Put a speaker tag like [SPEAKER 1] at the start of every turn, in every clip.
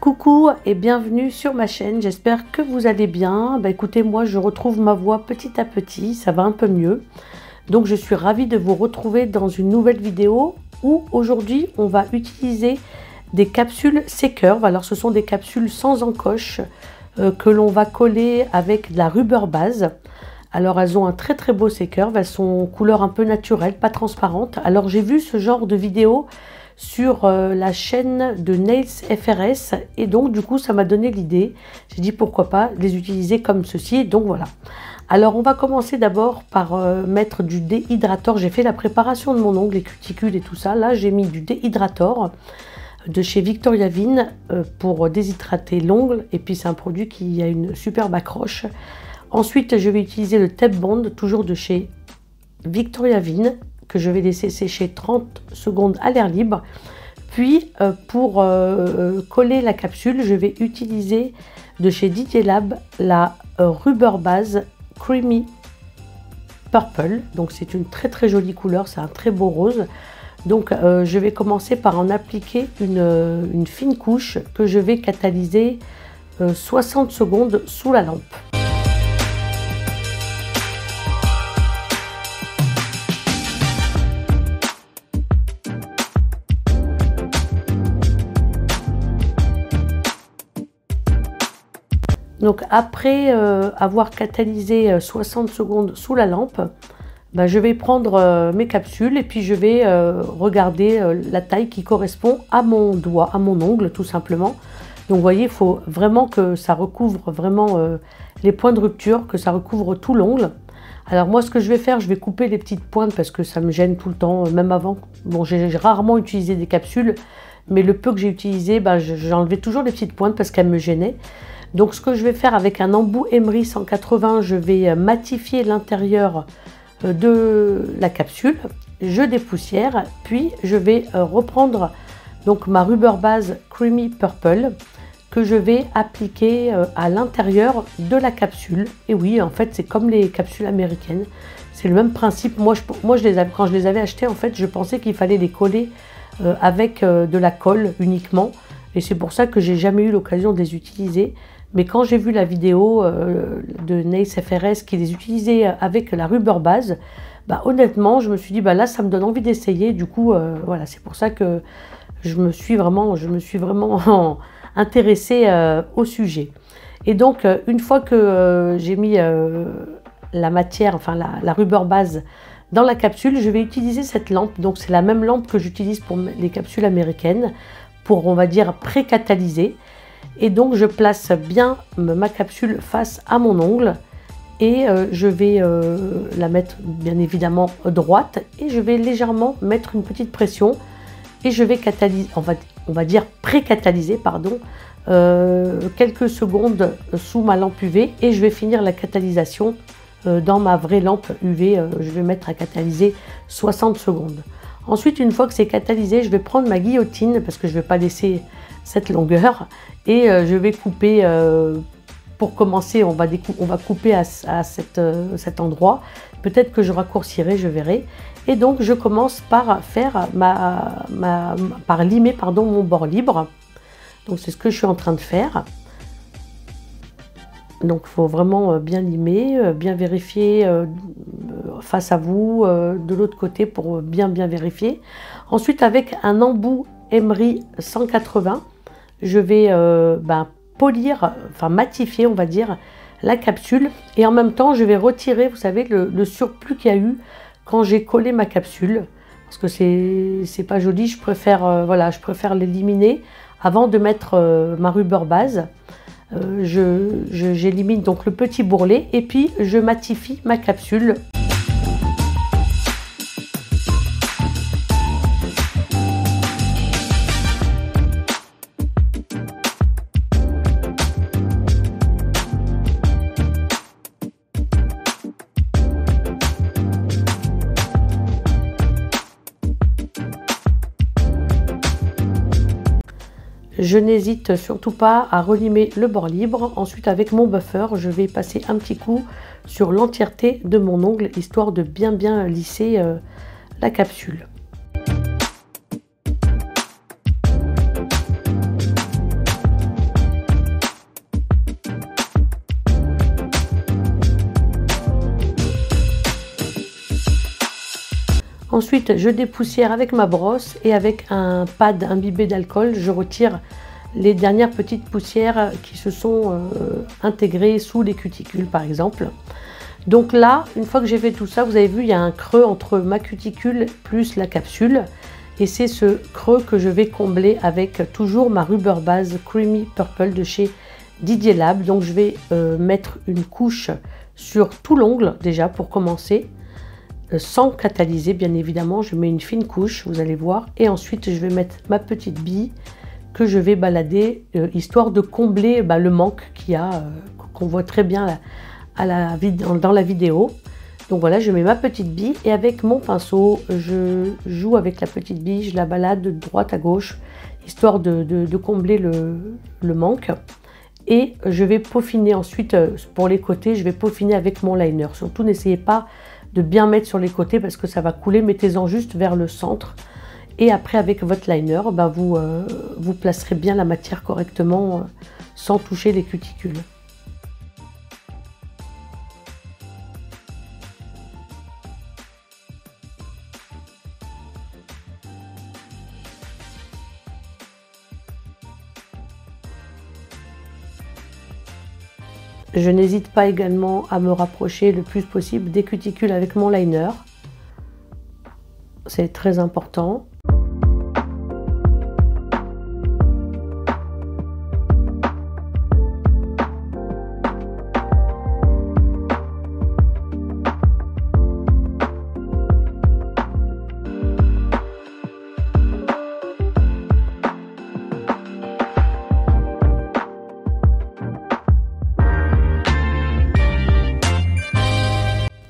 [SPEAKER 1] Coucou et bienvenue sur ma chaîne, j'espère que vous allez bien. Écoutez, moi je retrouve ma voix petit à petit, ça va un peu mieux. Donc je suis ravie de vous retrouver dans une nouvelle vidéo où aujourd'hui on va utiliser des capsules C-Curve. Alors ce sont des capsules sans encoche que l'on va coller avec de la rubber base. Alors elles ont un très beau C-Curve, elles sont couleur un peu naturelle, pas transparente. Alors j'ai vu ce genre de vidéo sur la chaîne de Nails FRS et donc du coup ça m'a donné l'idée, j'ai dit pourquoi pas les utiliser comme ceci, donc voilà. Alors on va commencer d'abord par mettre du déhydrator. J'ai fait la préparation de mon ongle, les cuticules et tout ça, là j'ai mis du déhydrator de chez Victoria Viन pour déshydrater l'ongle, et puis c'est un produit qui a une superbe accroche. Ensuite je vais utiliser le tape bond, toujours de chez Victoria Vin, que je vais laisser sécher 30 secondes à l'air libre. Puis pour coller la capsule, je vais utiliser de chez Didier Lab la rubber base Creamy Purple. Donc c'est une très jolie couleur, c'est un très beau rose. Donc je vais commencer par en appliquer une fine couche que je vais catalyser 60 secondes sous la lampe. Donc après avoir catalysé 60 secondes sous la lampe, je vais prendre mes capsules et puis je vais regarder la taille qui correspond à mon doigt, à mon ongle tout simplement. Donc vous voyez, il faut vraiment que ça recouvre vraiment les points de rupture, que ça recouvre tout l'ongle. Alors moi ce que je vais faire, je vais couper les petites pointes parce que ça me gêne tout le temps, même avant. Bon, j'ai rarement utilisé des capsules, mais le peu que j'ai utilisé, j'enlevais toujours les petites pointes parce qu'elles me gênaient. Donc ce que je vais faire avec un embout Emery 180, je vais matifier l'intérieur de la capsule, je dépoussière, puis je vais reprendre donc ma rubber base Creamy Purple que je vais appliquer à l'intérieur de la capsule. Et oui, en fait c'est comme les capsules américaines, c'est le même principe. Moi quand je les avais achetées, en fait je pensais qu'il fallait les coller avec de la colle uniquement, et c'est pour ça que j'ai jamais eu l'occasion de les utiliser. Mais quand j'ai vu la vidéo de Nails FRS qui les utilisait avec la rubber base, honnêtement, je me suis dit, là, ça me donne envie d'essayer. Du coup, voilà, c'est pour ça que je me suis vraiment intéressée au sujet. Et donc, une fois que j'ai mis la matière, enfin la rubber base dans la capsule, je vais utiliser cette lampe. Donc, c'est la même lampe que j'utilise pour les capsules américaines, pour, on va dire, pré-catalyser. Et donc je place bien ma capsule face à mon ongle et je vais la mettre bien évidemment droite, et je vais légèrement mettre une petite pression et je vais catalyser, on va dire pré-catalyser, pardon, quelques secondes sous ma lampe UV, et je vais finir la catalysation dans ma vraie lampe UV. Je vais mettre à catalyser 60 secondes. Ensuite, une fois que c'est catalysé, je vais prendre ma guillotine parce que je ne vais pas laisser cette longueur, et je vais couper. Pour commencer, on va couper à cet endroit. Peut-être que je raccourcirai, je verrai. Et donc je commence par faire par limer, pardon, mon bord libre. Donc c'est ce que je suis en train de faire. Donc il faut vraiment bien limer, bien vérifier face à vous, de l'autre côté, pour bien vérifier. Ensuite, avec un embout Emery 180, je vais polir, matifier, on va dire, la capsule, et en même temps je vais retirer, vous savez, le surplus qu'il y a eu quand j'ai collé ma capsule, parce que c'est pas joli. Je préfère l'éliminer avant de mettre ma rubber base. J'élimine donc le petit bourrelet et puis je matifie ma capsule. Je n'hésite surtout pas à relimer le bord libre. Ensuite, avec mon buffer, je vais passer un petit coup sur l'entièreté de mon ongle, histoire de bien lisser la capsule. Ensuite, je dépoussière avec ma brosse et avec un pad imbibé d'alcool, je retire les dernières petites poussières qui se sont intégrées sous les cuticules par exemple. Donc là, une fois que j'ai fait tout ça, vous avez vu, il y a un creux entre ma cuticule plus la capsule. Et c'est ce creux que je vais combler avec toujours ma Rubber Base Creamy Purple de chez Didier Lab. Donc je vais mettre une couche sur tout l'ongle déjà pour commencer, sans catalyser bien évidemment. Je mets une fine couche, vous allez voir. Et ensuite je vais mettre ma petite bille que je vais balader, histoire de combler le manque qu'il y a, qu'on voit très bien dans la vidéo. Donc voilà, je mets ma petite bille et avec mon pinceau, je joue avec la petite bille, je la balade de droite à gauche, histoire de combler le manque. Et je vais peaufiner ensuite, pour les côtés, je vais peaufiner avec mon liner. Surtout, n'essayez pas de bien mettre sur les côtés parce que ça va couler, mettez-en juste vers le centre. Et après, avec votre liner, vous placerez bien la matière correctement sans toucher les cuticules. Je n'hésite pas également à me rapprocher le plus possible des cuticules avec mon liner. C'est très important.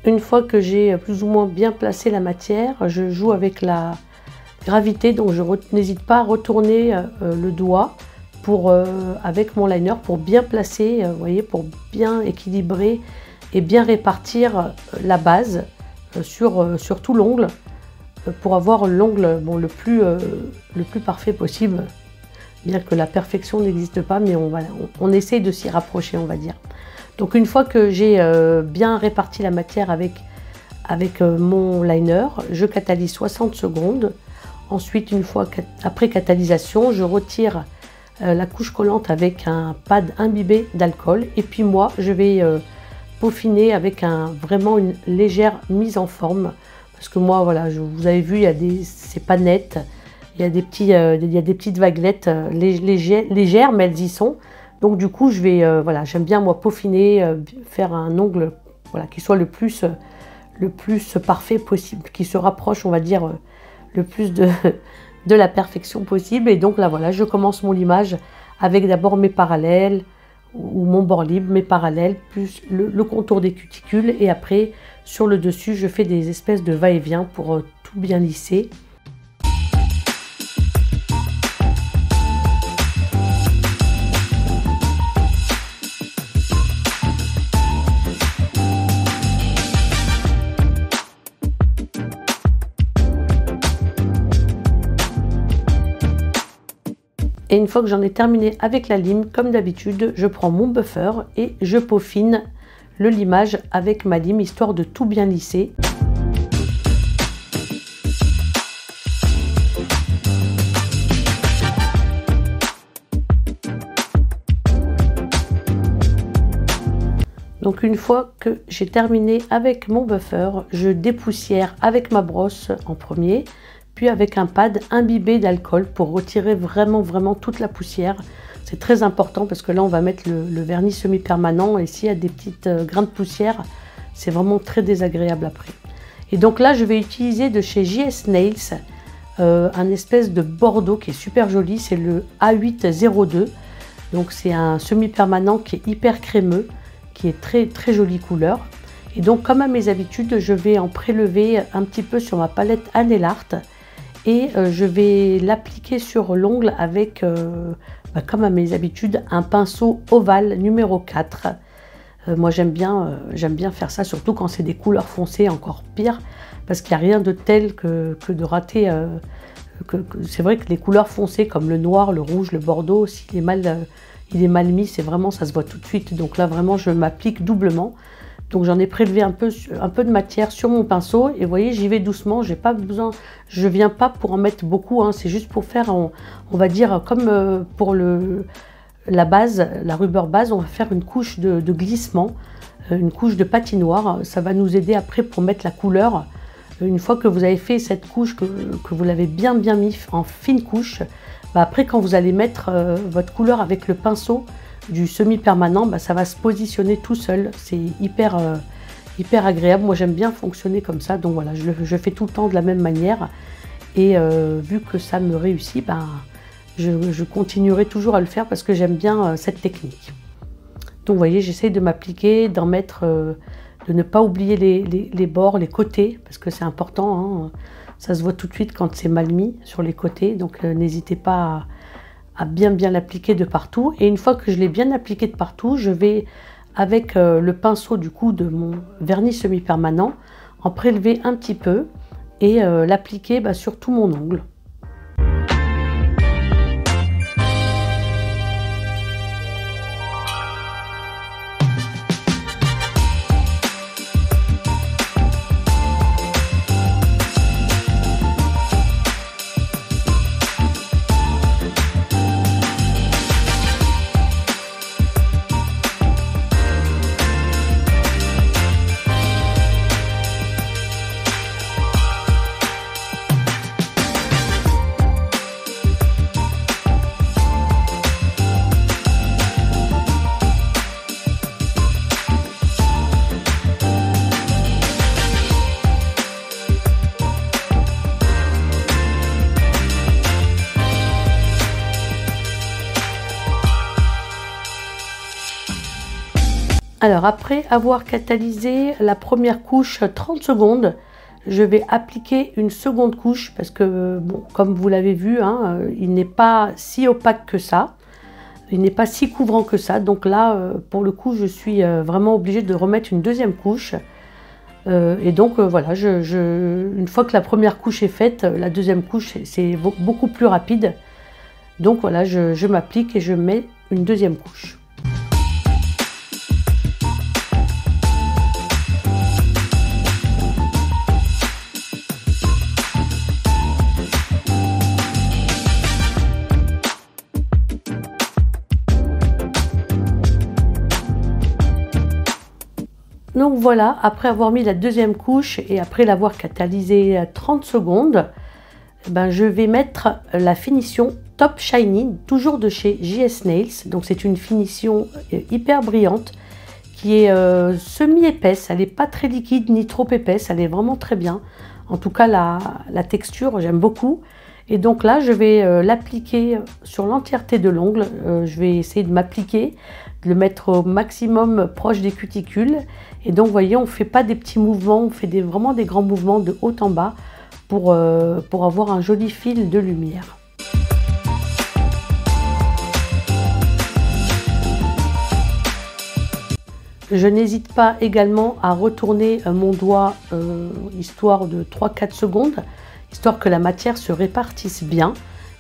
[SPEAKER 1] Une fois que j'ai plus ou moins bien placé la matière, je joue avec la gravité, donc je n'hésite pas à retourner le doigt avec mon liner pour bien placer, vous voyez, pour bien équilibrer et bien répartir la base sur tout l'ongle, pour avoir l'ongle le plus parfait possible, bien que la perfection n'existe pas, mais on essaye de s'y rapprocher, on va dire. Donc une fois que j'ai bien réparti la matière avec mon liner, je catalyse 60 secondes. Ensuite, après catalysation, je retire la couche collante avec un pad imbibé d'alcool. Et puis moi, je vais peaufiner avec vraiment une légère mise en forme. Parce que moi, voilà, vous avez vu, c'est pas net. Il y a des petites vaguelettes légères, mais elles y sont. Donc du coup, j'aime bien moi peaufiner, faire un ongle qui soit le plus parfait possible, qui se rapproche, on va dire, le plus de la perfection possible. Et donc là, voilà, je commence mon limage avec d'abord mes parallèles ou mon bord libre, mes parallèles, plus le contour des cuticules. Et après, sur le dessus, je fais des espèces de va-et-vient pour tout bien lisser. Et une fois que j'en ai terminé avec la lime, comme d'habitude, je prends mon buffer et je peaufine le limage avec ma lime, histoire de tout bien lisser. Donc une fois que j'ai terminé avec mon buffer, je dépoussière avec ma brosse en premier, puis avec un pad imbibé d'alcool pour retirer vraiment toute la poussière. C'est très important parce que là on va mettre le vernis semi-permanent et s'il y a des petites grains de poussière, c'est vraiment très désagréable après. Et donc là je vais utiliser de chez JS Nails un espèce de bordeaux qui est super joli, c'est le A802. Donc c'est un semi-permanent qui est hyper crémeux, qui est très jolie couleur. Et donc comme à mes habitudes, je vais en prélever un petit peu sur ma palette Anelart et je vais l'appliquer sur l'ongle avec, comme à mes habitudes, un pinceau ovale numéro 4. Moi j'aime bien faire ça, surtout quand c'est des couleurs foncées, encore pire, parce qu'il n'y a rien de tel que de rater. C'est vrai que les couleurs foncées comme le noir, le rouge, le bordeaux, il est mal mis, c'est vraiment, ça se voit tout de suite. Donc là vraiment je m'applique doublement. Donc j'en ai prélevé un peu de matière sur mon pinceau et vous voyez, j'y vais doucement, j'ai pas besoin, je viens pas pour en mettre beaucoup, hein, c'est juste pour faire, on va dire, comme pour la base, la rubber base, on va faire une couche de glissement, une couche de patinoire. Ça va nous aider après pour mettre la couleur. Une fois que vous avez fait cette couche, que vous l'avez bien mis en fine couche, bah après quand vous allez mettre votre couleur avec le pinceau du semi-permanent, bah ça va se positionner tout seul. C'est hyper agréable. Moi j'aime bien fonctionner comme ça, donc voilà, je fais tout le temps de la même manière. Et vu que ça me réussit, bah, je continuerai toujours à le faire parce que j'aime bien cette technique. Donc vous voyez, j'essaie de m'appliquer, d'en mettre, de ne pas oublier les bords, les côtés, parce que c'est important, hein. Ça se voit tout de suite quand c'est mal mis sur les côtés, donc n'hésitez pas à bien l'appliquer de partout. Et une fois que je l'ai bien appliqué de partout, je vais, avec le pinceau du coup de mon vernis semi-permanent, en prélever un petit peu et l'appliquer sur tout mon ongle. Alors après avoir catalysé la première couche 30 secondes, je vais appliquer une seconde couche parce que, bon, comme vous l'avez vu, hein, il n'est pas si opaque que ça, il n'est pas si couvrant que ça. Donc là, pour le coup, je suis vraiment obligée de remettre une deuxième couche. Et donc voilà, une fois que la première couche est faite, la deuxième couche, c'est beaucoup plus rapide. Donc voilà, je m'applique et je mets une deuxième couche. Donc voilà, après avoir mis la deuxième couche et après l'avoir catalysé 30 secondes, ben je vais mettre la finition Top Shiny, toujours de chez JS Nails. Donc c'est une finition hyper brillante qui est semi-épaisse, elle n'est pas très liquide ni trop épaisse, elle est vraiment très bien. En tout cas la texture, j'aime beaucoup. Et donc là, je vais l'appliquer sur l'entièreté de l'ongle. Je vais essayer de m'appliquer, de le mettre au maximum proche des cuticules. Et donc, vous voyez, on ne fait pas des petits mouvements, on fait vraiment des grands mouvements de haut en bas pour avoir un joli fil de lumière. Je n'hésite pas également à retourner mon doigt, histoire de 3-4 secondes, histoire que la matière se répartisse bien.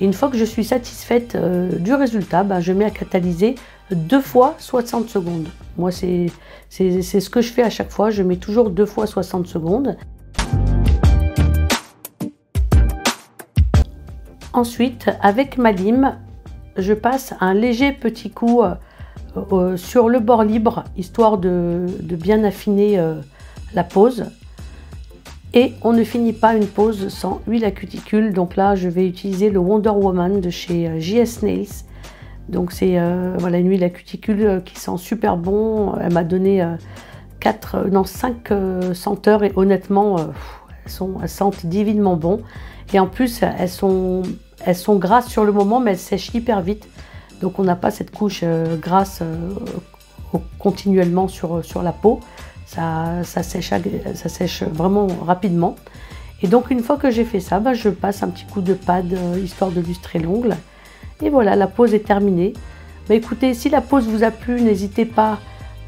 [SPEAKER 1] Et une fois que je suis satisfaite du résultat, ben, je mets à catalyser 2 fois 60 secondes. Moi, c'est ce que je fais à chaque fois, je mets toujours 2 fois 60 secondes. Ensuite, avec ma lime, je passe un léger petit coup sur le bord libre, histoire de bien affiner la pose. Et on ne finit pas une pose sans huile à cuticule. Donc là, je vais utiliser le Wonder Woman de chez JS Nails. Donc c'est voilà, une huile à cuticule qui sent super bon. Elle m'a donné 5 senteurs et honnêtement, elles sentent divinement bon. Et en plus, elles sont grasses sur le moment, mais elles sèchent hyper vite. Donc on n'a pas cette couche grasse continuellement sur la peau. Ça sèche vraiment rapidement. Et donc une fois que j'ai fait ça, je passe un petit coup de pad histoire de lustrer l'ongle. Et voilà, la pose est terminée. Écoutez, si la pose vous a plu, n'hésitez pas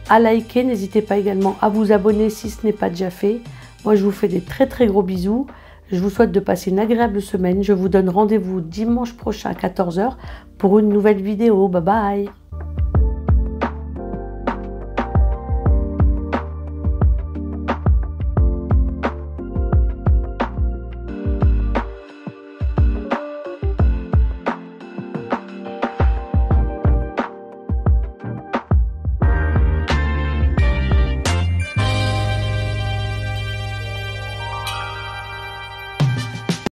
[SPEAKER 1] à liker, n'hésitez pas également à vous abonner si ce n'est pas déjà fait. Moi je vous fais des très gros bisous. Je vous souhaite de passer une agréable semaine. Je vous donne rendez-vous dimanche prochain à 14 h pour une nouvelle vidéo. Bye bye!